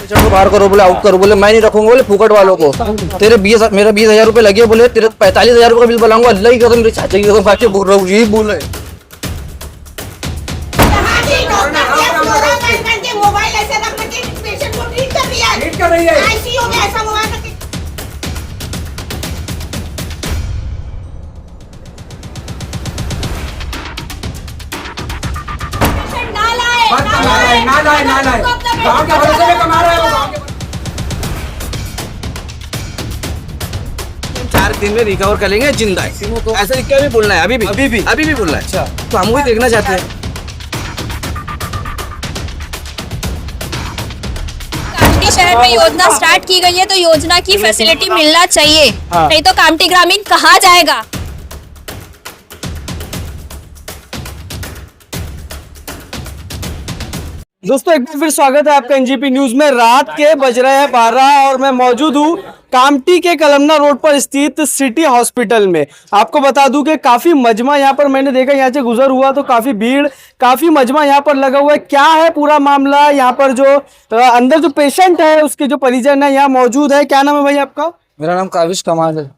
Patient को बाहर करो, बोले आउट करो, बोले मैं नहीं रखूंगा, बोले फुकट वालों को। तेरे 20 मेरा 20,000 रुपए लगे, बोले तेरे 45,000 रुपए का बिल बनाऊंगा। अल्लाह की कसम, मेरे चाचा की कसम खा के बोल रहा हूँ, यही बोल रहे। मोबाइल ऐसे रख के पेशेंट को ट्रीट कर रही है आईसीयू में, ऐसा मोबाइल रख के। पेशेंट ना लाए गाँव के भरोसे में कमा रहे हो। 4 दिन में रिकवर कर लेंगे, जिंदा है ऐसा लिख के भी बोलना है। अभी भी बोलना है। अच्छा, तो हम वही देखना चाहते हैं। कामठी शहर में योजना स्टार्ट की गई है, तो योजना की फैसिलिटी मिलना चाहिए। नहीं तो कामठी ग्रामीण कहाँ जाएगा। दोस्तों एक बार फिर स्वागत है आपका एनजीपी न्यूज में। रात के बज रहे हैं 12 और मैं मौजूद हूँ कामठी के कलमना रोड पर स्थित सिटी हॉस्पिटल में। आपको बता दूं कि काफी मजमा यहाँ पर मैंने देखा, यहाँ से गुजर हुआ तो काफी भीड़, काफी मजमा यहाँ पर लगा हुआ है। क्या है पूरा मामला, यहाँ पर जो अंदर जो पेशेंट है उसके जो परिजन है यहाँ मौजूद है। क्या नाम है भाई आपका? मेरा नाम काविश कमाल है,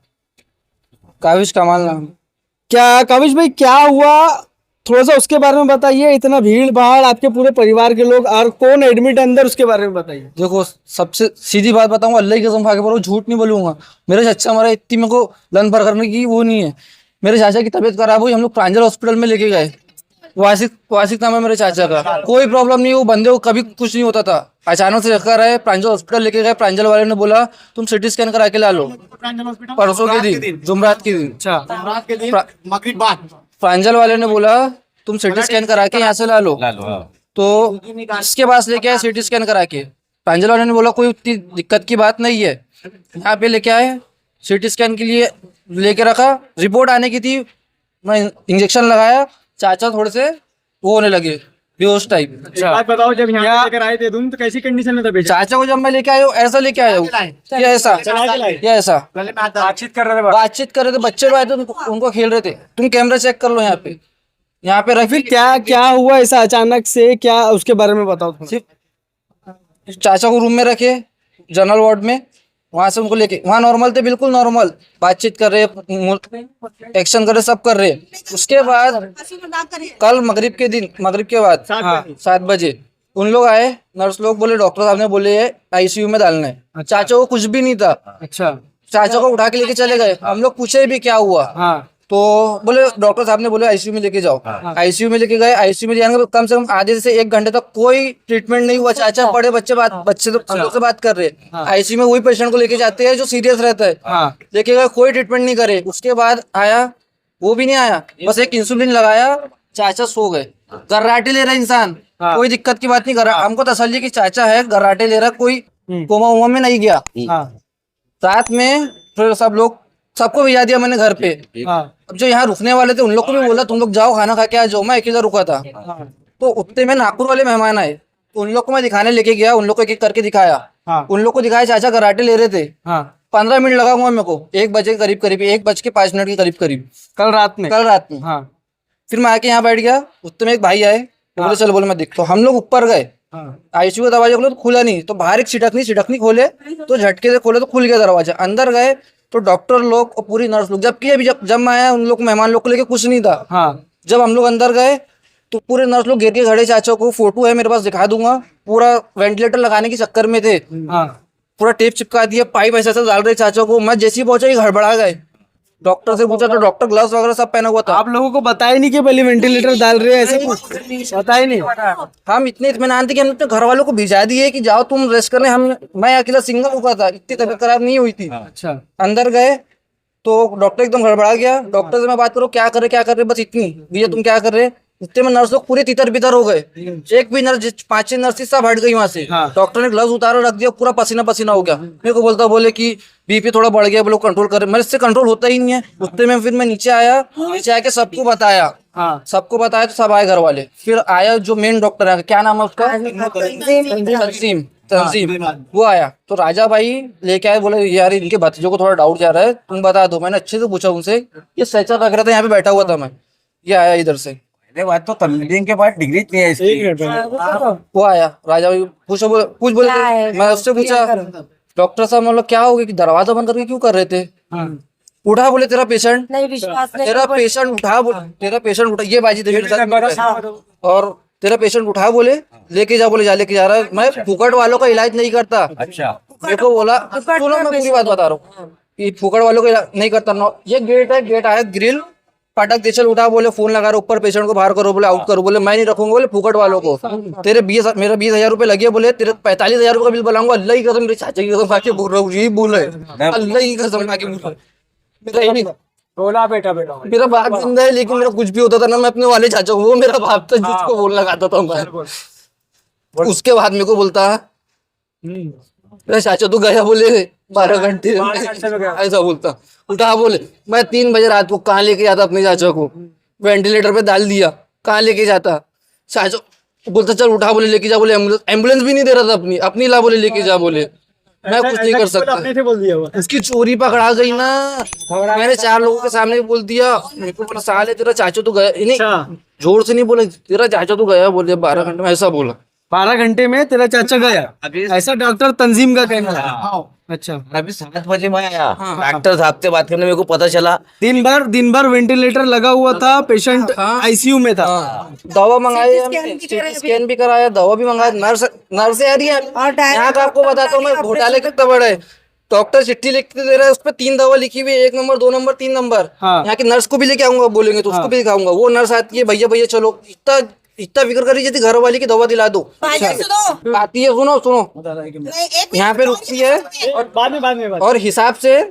काविश कमाल नाम। क्या काविश भाई क्या हुआ, थोड़ा सा उसके बारे में बताइए। इतना भीड़ भाड़, आपके पूरे परिवार के लोग और कौन एडमिट है अंदर, उसके बारे में बताइए। देखो, सबसे सीधी बात बताऊंगा, अल्लाह की कसम खा के बोल रहा हूं, झूठ नहीं बोलूंगा। मेरे चाचा मरा, इतनी मेरे को लन भर करने की वो नहीं है। मेरे चाचा की तबीयत खराब हुई, हम लोग प्रांजल हॉस्पिटल में लेके गए। वासिक नाम है मेरे चाचा का, कोई प्रॉब्लम नहीं। वो बंदे को कभी कुछ नहीं होता था, अचानक से चक्कर आए, प्रांजल हॉस्पिटल लेके गए। प्रांजल वाले ने बोला तुम सिटी स्कैन करा के ला लो। परसों के दिन, जुमरात के दिन, प्रांजल वाले ने बोला तुम सिटी स्कैन करा के यहाँ से ला लो। तो इसके पास लेके आए सिटी स्कैन करा के। प्रांजल वाले ने बोला कोई उतनी दिक्कत की बात नहीं है। यहाँ पे लेके आए, सिटी स्कैन के लिए लेके रखा। रिपोर्ट आने की थी, मैं इंजेक्शन लगाया, चाचा थोड़े से वो होने लगे, बेहोश टाइप। बात बताओ, जब यहाँ लेकर आए थे तुम तो कैसी कंडीशन में था पेशेंट? चाचा को जब मैं लेके आया ऐसा लेके आया हूँ, ये ऐसा बातचीत कर रहे थे, बातचीत कर रहे थे। बच्चे लोग आए थे, उनको खेल रहे थे। तुम कैमरा चेक कर लो यहाँ पे रख। फिर क्या हुआ ऐसा अचानक से, क्या उसके बारे में बताओ थोड़ा। सिर्फ चाचा को रूम में रखे, जनरल वार्ड में, वहां से उनको लेके, वहाँ नॉर्मल थे, बिल्कुल नॉर्मल, बातचीत कर रहे, एक्शन कर रहे, सब कर रहे। उसके बाद कल मगरिब के बाद 7 बजे उन लोग आए, नर्स लोग बोले, डॉक्टर साहब ने बोले आईसीयू में डालना है। चाचा को कुछ भी नहीं था। अच्छा, चाचा को उठा के लेके चले गए। हम लोग पूछे भी क्या हुआ, तो बोले डॉक्टर साहब ने बोले आईसीयू में लेके जाओ। आईसीयू में लेके गए। आईसीयू में जाने के कम से कम आधे से 1 घंटे तक कोई ट्रीटमेंट नहीं हुआ। चाचा बड़े बच्चे हम लोग से बात कर रहे। आईसीयू में वही पेशेंट को लेके जाते हैं जो सीरियस रहता है। लेके गए, कोई ट्रीटमेंट नहीं करे। उसके बाद आया, वो भी नहीं आया, बस एक इंसुलिन लगाया, चाचा सो गए। गर्राटे ले रहा इंसान, कोई दिक्कत की बात नहीं कर रहा। हमको तसल्ली कि चाचा है, गर्राटे ले रहा, कोई कोमा उमा में नहीं गया। साथ में फिर सबको भेजा दिया मैंने घर पे। अब जो यहाँ रुकने वाले थे उन लोग को भी बोला तुम लोग जाओ खाना खा के आ जाओ। मैं अकेला रुका था। तो उतने में नागपुर वाले मेहमान आए, तो उन लोग को मैं दिखाने लेके गया। उन लोग को एक करके दिखाया। उन लोग को दिखाया चाचा कराटे ले रहे थे। 15 मिनट लगा हुआ मेरे को, 1 बजे के करीब 1:05 के करीब कल रात में। फिर मैं आके यहाँ बैठ गया। उतने में एक भाई आए, बोले चलो, बोले मैं देखता हूँ। हम लोग ऊपर गए, आईसीयू का दरवाजा खोले तो खुला नहीं, तो बाहर एक सिटकनी खोले, तो झटके से खोले तो खुल गया दरवाजा। अंदर गए तो डॉक्टर लोग और पूरी नर्स लोग, जबकि अभी जब मैं आया उन लोग मेहमान लोग को लेके कुछ नहीं था। जब हम लोग अंदर गए तो पूरे नर्स लोग घेर के खड़े। चाचा को फोटो है मेरे पास, दिखा दूंगा। पूरा वेंटिलेटर लगाने के चक्कर में थे, पूरा टेप चिपका दिया, पाइप ऐसा डाल रहे चाचा को। मैं जैसे ही पहुंचा ही गड़बड़ा गए। डॉक्टर से पूछा तो डॉक्टर ग्लव्स वगैरह सब पहना हुआ था। आप लोगों को बताया नहीं कि पहले वेंटिलेटर डाल रहे हैं, ऐसे कुछ बताया नहीं? हम इतने इत्मीनान थे कि हमने अपने घर वालों को भिजा दिए कि जाओ तुम रेस्ट करने। मैं अकेला सिंगल रुका था, इतनी तबीयत खराब नहीं हुई थी। अच्छा, अंदर गए तो डॉक्टर एकदम गड़बड़ा गया। डॉक्टर से मैं बात करूँ क्या कर रहे, बस इतनी, भैया तुम क्या कर रहे। इतने में नर्स लोग पूरे तितर बितर हो गए। एक भी नर्स, 5-6 नर्स सब हट गई वहां से। डॉक्टर ने ग्लव्स उतारा, रख दिया, पूरा पसीना पसीना हो गया। मेरे को बोले कि बीपी थोड़ा बढ़ गया, बोलो कंट्रोल कर। मैं इससे कंट्रोल होता ही नहीं है। उतने में फिर मैं नीचे आया, नीचे आके सबको बताया। तो सब आए घर वाले। फिर आया जो मेन डॉक्टर है, क्या नाम है उसका, तंजीम, वो आया। तो राजा भाई लेके आए, बोले यार इनके भतीजों को थोड़ा डाउट जा रहा है, तुम बता दो। मैंने अच्छे से पूछा उनसे। ये स्ट्रेचर रख रहा था, यहाँ पे बैठा हुआ था मैं। ये आया इधर से, अरे बात तो तमिल के बाद डिग्री नहीं है इसकी। वो आया राजा भाई, कुछ बोले थे। मैं उससे पूछा डॉक्टर साहब मतलब क्या हो गया कि दरवाजा बंद करके क्यों कर रहे थे? उठा बोले तेरा पेशेंट नहीं विश्वास नहीं तेरा पेशेंट उठा बोले तेरा पेशेंट उठा, ये बाजी थी मेरे साथ। और तेरा पेशेंट उठा बोले लेके जा, बोले जा लेके जा रहा है। मैं फुकट वालों का इलाज नहीं करता। अच्छा मेरे को बोला सुनो मैं पूरी बात बता रहा हूँ कि फुकट वालों का इलाज नहीं करता। ये गेट है, गेट आया ग्रिल पटक दे, चल उठा बोले फोन लगा रहा ऊपर पेशेंट को बाहर करो, बोले आउट करो, बोले मैं नहीं रखूंगा बोले फुकट वालों को। तेरे मेरा 20,000 रुपए लगे, बोले तेरे 45,000 रुपए का बिल बनाऊंगा। अल्लाह की कसम मेरे चाचा की कसम आके बोल रहा हूँ, यही बोल है अल्लाह की कसम आके बोल रहा है। मेरा ये नहीं बोला बेटा मेरा बाप जिंदा है, लेकिन मेरा कुछ भी होता था ना मैं अपने वाले चाचा को, वो मेरा बाप था जिसको बोल लगाता था मैं। उसके बाद मेरे को बोलता मेरा चाचा तो गया बोले 12 घंटे ऐसा बोलता। उठा बोले मैं 3 बजे रात को कहाँ लेके जाता अपने चाचा को, वेंटिलेटर पे डाल दिया, कहाँ लेके जाता? चाचा बोलता चल उठा बोले लेके जा, बोले एम्बुलेंस भी नहीं दे रहा था अपनी ला बोले लेके जा, बोले मैं कुछ नहीं कर सकता। बोल दिया हुआ उसकी चोरी पकड़ा गई ना, मैंने 4 लोगों के सामने भी बोल दिया। मेरे को बोला साले तेरा चाचा तो गया, नहीं जोर से नहीं बोला तेरा चाचा तो गया बोले 12 घंटे में, ऐसा बोला। 12 घंटे में तेरा चाचा गया, ऐसा डॉक्टर तंजीम का कहना है। अच्छा अभी 7 बजे मैं आया डॉक्टर साहब से बात करने, मेरे को पता चला दिन भर वेंटिलेटर लगा हुआ था, पेशेंट आईसीयू में था। दवा मंगाई, स्कैन भी कराया, दवा भी मंगाया। नर्स आ रही है यहाँ का, आपको बताता हूँ मैं घोटाले कितना बड़ा है। डॉक्टर चिट्ठी लिखते दे रहा है, उस पर 3 दवा लिखी हुई है, 1 नंबर 2 नंबर 3 नंबर। यहाँ की नर्स को भी लेके आऊंगा बोलेंगे तो उसको भी दिखाऊंगा। वो नर्स आती है, भैया चलो, इतना फिक्र करी जाती घर वाली की दवा दिला दो। सुनो आती है, सुनो यहाँ पे रुकती है और बाद में और हिसाब से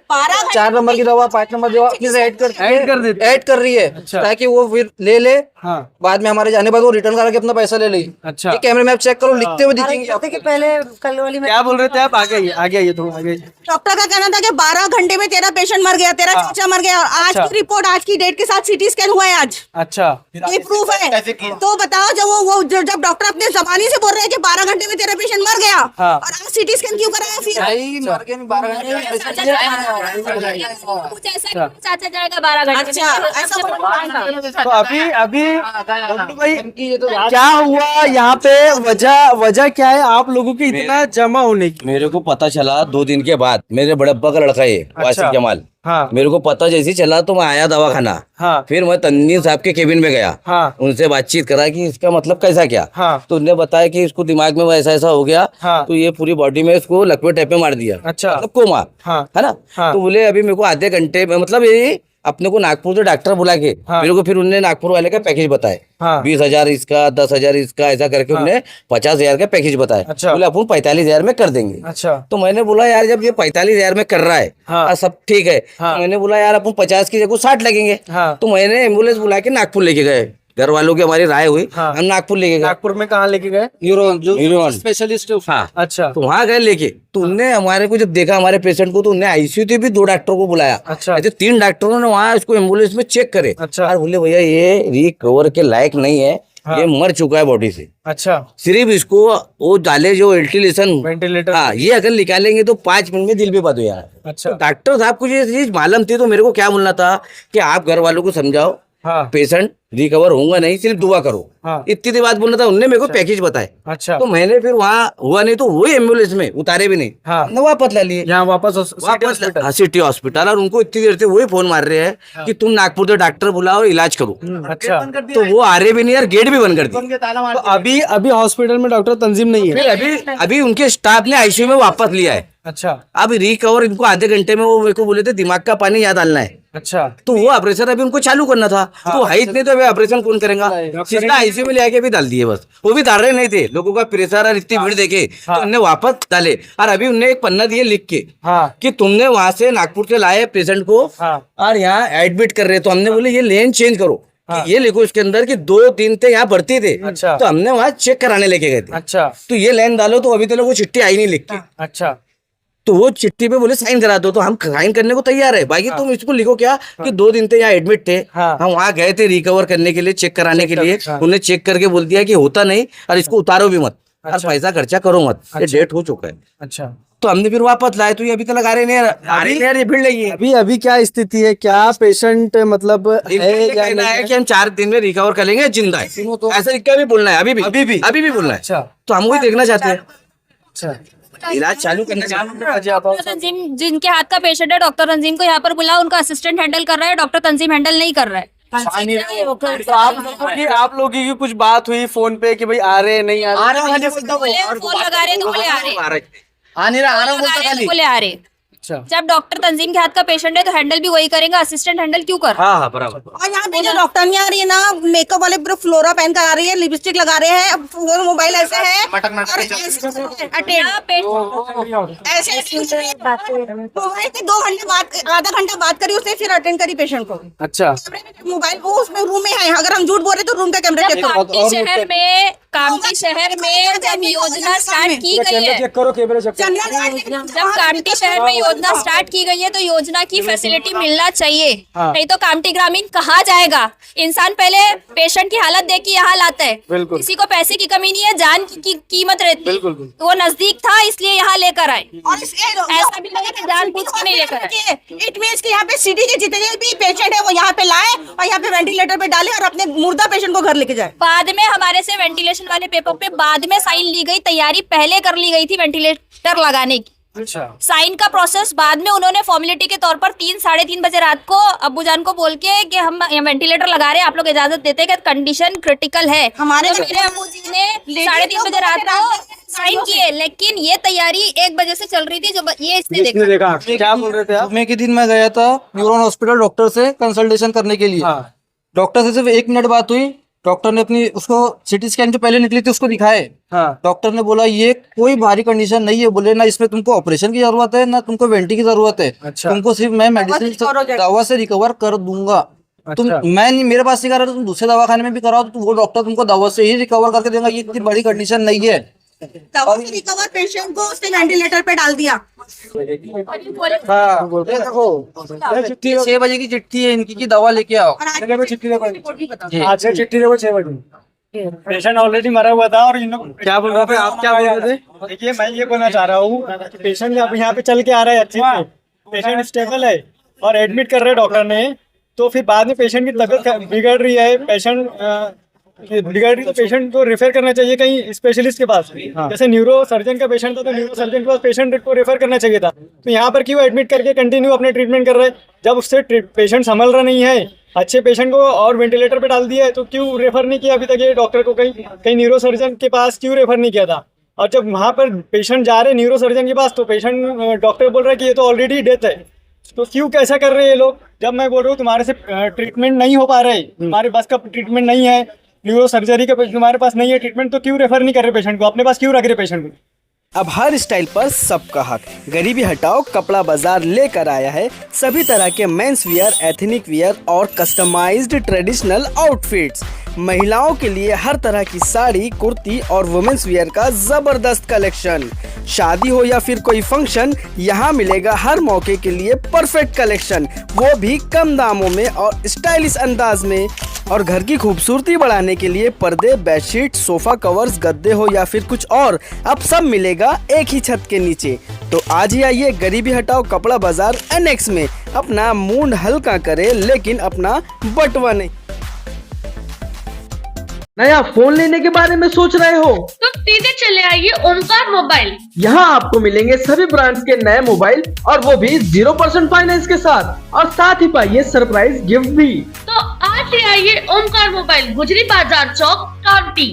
4 नंबर की दवा 5 नंबर दवा अपने से ऐड कर रही है ताकि वो फिर ले बाद में हमारे जाने बाद वो रिटर्न करा के अपना पैसा ले ली। अच्छा ये कैमरे में आप चेक करो, लिखते हुए दिखेंगे आपको। कि पहले कल वाली में क्या बोल रहे थे आप? आगे आइए थोड़ा आगे। डॉक्टर का कहना था कि 12 घंटे में तेरा पेशेंट मर गया, तेरा चाचा मर गया, और आज की रिपोर्ट आज की डेट के साथ सीटी स्कैन हुआ है आज। अच्छा ये प्रूफ है। तो बताओ जब डॉक्टर अपने जबानी से बोल रहे हैं कि 12 घंटे में तेरा पेशेंट मर गया, और आज सीटी स्कैन क्यों कराया फिर? मर गए 12 घंटे कुछ ऐसा चाचा जाएगा 12 घंटे अच्छा ऐसा बोल तो अभी भाई क्या हुआ यहाँ पे? वजह क्या है आप लोगों की इतना जमा होने की? मेरे को पता चला 2 दिन के बाद, मेरे बड़े अब्बा का लड़का है वासिफ जमाल। हाँ मेरे को पता जैसे चला तो मैं आया दवाखाना। हाँ फिर मैं तंजीम साहब के केबिन में गया। हाँ उनसे बातचीत करा कि इसका मतलब कैसा क्या। हाँ तो उन्होंने बताया कि इसको दिमाग में ऐसा हो गया। हाँ तो ये पूरी बॉडी में इसको लकवे टाइप में मार दिया। अच्छा मतलब कोमा हाँ है ना। हाँ। तो बोले अभी मेरे को आधे घंटे में, मतलब ये अपने को नागपुर से डॉक्टर बुला के हाँ। मेरे को फिर उन्होंने नागपुर वाले का पैकेज बताए। हाँ 20,000 इसका, 10,000 इसका, ऐसा करके उन्होंने 50,000 का पैकेज बताया। अच्छा। बोले अपन 45,000 में कर देंगे। अच्छा तो मैंने बोला यार जब ये 45,000 में कर रहा है हाँ। और सब ठीक है। हाँ। तो मैंने बोला यार अपन 50 की जगह 60 लगेंगे। हाँ। तो मैंने एम्बुलेंस बुला के नागपुर लेके गए, घर वालों की हमारी राय हुई। हाँ। हम नागपुर लेके गए। नागपुर में कहाँ लेके गए? Neuron specialist. हाँ। अच्छा तो वहाँ गए लेके, तो उनने हमारे को जब देखा हमारे पेशेंट को, तो उनने आईसीयू से भी 2 डॉक्टरों को बुलाया। अच्छा। ऐसे 3 डॉक्टरों ने वहाँ इसको एम्बुलेंस में चेक करे। अच्छा। और बोले भैया ये रिकवर के लायक नहीं है। हाँ। ये मर चुका है बॉडी से। अच्छा सिर्फ इसको वो डाले जो वेंटिलेशन, वेंटिलेटर। हाँ ये अगर निकालेंगे तो 5 मिनट में दिल पे बात हो यार। अच्छा डॉक्टर साहब को ये चीज मालूम थी, तो मेरे को क्या बोलना था कि आप घर वालों को समझाओ हाँ पेशेंट रिकवर होगा नहीं, सिर्फ दुआ करो। हाँ। इतनी सी बात बोलना था। उनने मेरे को पैकेज बताए। अच्छा तो मैंने फिर वहाँ हुआ नहीं तो वही एम्बुलेंस में उतारे भी नहीं। हाँ। हमने वापस ला लिए यहाँ वापस हॉस्पिटल। हाँ, सिटी हॉस्पिटल। और उनको इतनी देर से वही फोन मार रहे हैं कि तुम नागपुर से डॉक्टर बुलाओ, इलाज करो। अच्छा तो वो आ रहे भी नहीं यार, गेट भी बंद कर दिए। तो अभी हॉस्पिटल में डॉक्टर तंजीम नहीं है। फिर अभी उनके स्टाफ ने आईसीयू में वापस लिया है। अच्छा अब रिकवर इनको आधे घंटे में, वो मेरे को बोले थे दिमाग का पानी याद डालना है। अच्छा तो वो ऑपरेशन अभी उनको चालू करना था। तो है इतने तो ऑपरेशन कौन करेगा? सीधा आईसीयू में ले आके भी डाल दिए बस। वो भी डाल रहे नहीं थे, लोगों का प्रेशर और इतनी भीड़ देखे तो उन्होंने वापस डाले। और अभी उन्हें एक पन्ना दिए लिख के हाँ कि तुमने वहां से नागपुर से लाए पेशेंट को हाँ और यहाँ एडमिट कर रहे। तो हमने बोले ये लेन चेंज करो कि ये लिखो इसके अंदर कि 2 दिन थे यहाँ भर्ती थे। अच्छा। तो हमने वहाँ चेक कराने लेके गए थे। अच्छा तो ये लेन डालो, तो अभी तक वो चिट्ठी आई नहीं लिख के। अच्छा तो वो चिट्ठी पे बोले साइन करा दो, तो हम साइन करने को तैयार है। बाकी तुम इसको लिखो क्या कि 2 दिन थे यहाँ एडमिट थे। हाँ। हम वहाँ गए थे रिकवर करने के लिए, चेक कराने के लिए। हाँ। उन्हें चेक करके बोल दिया कि होता नहीं और इसको उतारो भी मत। और पैसा खर्चा करो मत, ये डेट हो चुका है। अच्छा, तो हमने फिर वापस लाए, तो ये अभी तक आ रहे नहीं, आ रही नहीं, ये भीड़ लगी है। अभी अभी क्या स्थिति है, क्या पेशेंट मतलब है या कहना है नहीं? कि हम 4 दिन में रिकवर कर लेंगे, जिंदा है, ऐसा लिख के भी बोलना है, अभी भी बोलना है। अच्छा, तो हम वही देखना चाहते हैं, अच्छा, इलाज चालू करना चाहते हैं। डॉक्टर तंजीम जिनके हाथ का पेशेंट है, डॉक्टर तंजीम को यहाँ पर बुलाओ, उनका असिस्टेंट हैंडल कर रहा है, डॉक्टर तंजीम हैंडल नहीं कर रहा है। तो आप लोगों की कुछ बात हुई फोन पे कि भाई आ रहे नहीं आ रहे? फोन लगा रहे तो बोले आ रहे, आ नहीं रहा, आ रहा हूँ बोलता लगा रहे खाली। तो बोले आ रहे। अच्छा, जब डॉक्टर तंजीम के हाथ का पेशेंट है तो हैंडल भी वही करेगा, असिस्टेंट हैंडल क्यों कर? हाँ बराबर। और यहाँ पे जो डॉक्टर नहीं आ रही है ना, मेकअप वाले पूरा फ्लोरा पहन कर आ रही है, लिपस्टिक लगा रहे हैं, अब मोबाइल ऐसे है और ऐसे मोबाइल पे 2 घंटे बात, आधा घंटा बात करी उसने, फिर अटेंड करी पेशेंट को। अच्छा, मोबाइल वो उसमें रूम में है, अगर हम झूठ बोल रहे तो रूम का कैमरा चेक करो। कामठी शहर में जब योजना स्टार्ट की गई है, जब कामठी शहर में योजना स्टार्ट की गई है तो योजना की फैसिलिटी मिलना चाहिए, नहीं तो कामठी ग्रामीण कहाँ जाएगा? इंसान पहले पेशेंट की हालत देख के यहाँ लाता है, किसी को पैसे की कमी नहीं है, जान की कीमत रहती है, वो नजदीक था इसलिए यहाँ लेकर आए, ऐसा भी नहीं कि जान पूछ के नहीं लेकर आए। इट मीन्स कि यहाँ पे सिटी के जितने भी पेशेंट है वो यहाँ पे लाए और यहाँ पे वेंटिलेटर पे डाले और अपने मुर्दा पेशेंट को घर लेके जाए। बाद में हमारे से वेंटिलेशन वाले पेपर पे बाद में साइन ली गई, तैयारी पहले कर ली गई थी वेंटिलेटर लगाने की। अच्छा, साइन का प्रोसेस बाद में उन्होंने फॉर्मेलिटी के तौर पर 3-3:30 बजे रात को अब्बूजान को बोल के कि हम वेंटिलेटर लगा रहे हैं, आप लोग इजाजत देते हैं कि कंडीशन क्रिटिकल है। हमारे मेरे अब्बूजी ने 3:30 बजे रात को साइन किए, लेकिन ये तैयारी 1 बजे से चल रही थी, जो ये इसने देखा। क्या बोल रहे थे आप? जुम्मे के दिन मैं गया था न्यूरॉन हॉस्पिटल डॉक्टर से कंसल्टेशन करने के लिए। डॉक्टर से सिर्फ 1 मिनट बात हुई, डॉक्टर ने अपनी उसको सीटी स्कैन जो पहले निकली थी उसको दिखाए। डॉक्टर ने बोला ये कोई भारी कंडीशन नहीं है, बोले ना इसमें तुमको ऑपरेशन की जरूरत है ना तुमको वेंटी की जरूरत है। अच्छा। तुमको सिर्फ मैं मेडिसिन दवा से रिकवर कर दूंगा। तुम मैं नहीं, मेरे पास नहीं करा, तुम दूसरे दवाखाने में भी कराओ तो वो डॉक्टर तुमको दवा से ही रिकवर करके देगा, ये इतनी बड़ी कंडीशन नहीं है। दवा से रिकवर पेशेंट को उसने वेंटिलेटर पे डाल दिया। 6 बजे की चिट्ठी है इनकी कि दवा लेके आओ। आज से चिट्ठी देखो 6 बजे। पेशेंट ऑलरेडी मरा हुआ था और इन लोग क्या बोल रहे थे आप? क्या बोल रहे थे? देखिए मैं ये बोलना चाह रहा हूँ, पेशेंट अब यहाँ पे चल के आ रहा है अच्छे से, पेशेंट स्टेबल है और एडमिट कर रहे हैं डॉक्टर ने, तो फिर बाद में पेशेंट की तबीयत बिगड़ रही है, पेशेंट बिगड़ रही तो पेशेंट को रेफर करना चाहिए कहीं स्पेशलिस्ट के पास। जैसे न्यूरो सर्जन का पेशेंट था तो न्यूरो सर्जन के पास पेशेंट को रेफर करना चाहिए था, तो यहाँ पर क्यों एडमिट करके कंटिन्यू अपने ट्रीटमेंट कर रहे हैं? जब उससे पेशेंट संभल रहा नहीं है, अच्छे पेशेंट को और वेंटिलेटर पे डाल दिया है, तो क्यों रेफर नहीं किया अभी तक ये डॉक्टर को? कहीं न्यूरो सर्जन के पास क्यों रेफर नहीं किया था? और जब वहाँ पर पेशेंट जा रहे न्यूरो सर्जन के पास तो पेशेंट डॉक्टर बोल रहा है कि ये तो ऑलरेडी डेथ है, तो क्यों कैसा कर रहे हैं ये लोग? जब मैं बोल रहा हूँ तुम्हारे से ट्रीटमेंट नहीं हो पा रहे, तुम्हारे बस का ट्रीटमेंट नहीं है, न्यूरो सर्जरी का तुम्हारे पास नहीं है ट्रीटमेंट, तो क्यों रेफर नहीं कर रहे पेशेंट को? अपने पास क्यों रख रहे पेशेंट को? अब हर स्टाइल पर सबका हक, गरीबी हटाओ कपड़ा बाजार लेकर आया है सभी तरह के मेंस वियर, एथनिक वियर और कस्टमाइज्ड ट्रेडिशनल आउटफिट्स। महिलाओं के लिए हर तरह की साड़ी, कुर्ती और वुमेन्स वियर का जबरदस्त कलेक्शन। शादी हो या फिर कोई फंक्शन, यहाँ मिलेगा हर मौके के लिए परफेक्ट कलेक्शन, वो भी कम दामों में और स्टाइलिश अंदाज में। और घर की खूबसूरती बढ़ाने के लिए पर्दे, बेडशीट, सोफा कवर्स, गद्दे हो या फिर कुछ और, अब सब मिलेगा एक ही छत के नीचे। तो आज ही आइए गरीबी हटाओ कपड़ा बाजार एनेक्स में, अपना मूड हल्का करे लेकिन अपना बटवा नहीं। नया फोन लेने के बारे में सोच रहे हो तो सीधे चले आइए ओमकार मोबाइल। यहाँ आपको मिलेंगे सभी ब्रांड्स के नए मोबाइल और वो भी 0% फाइनेंस के साथ, और साथ ही पाइए सरप्राइज गिफ्ट भी। तो आज ही आइए ओमकार मोबाइल, गुजरी बाजार चौक, कामठी।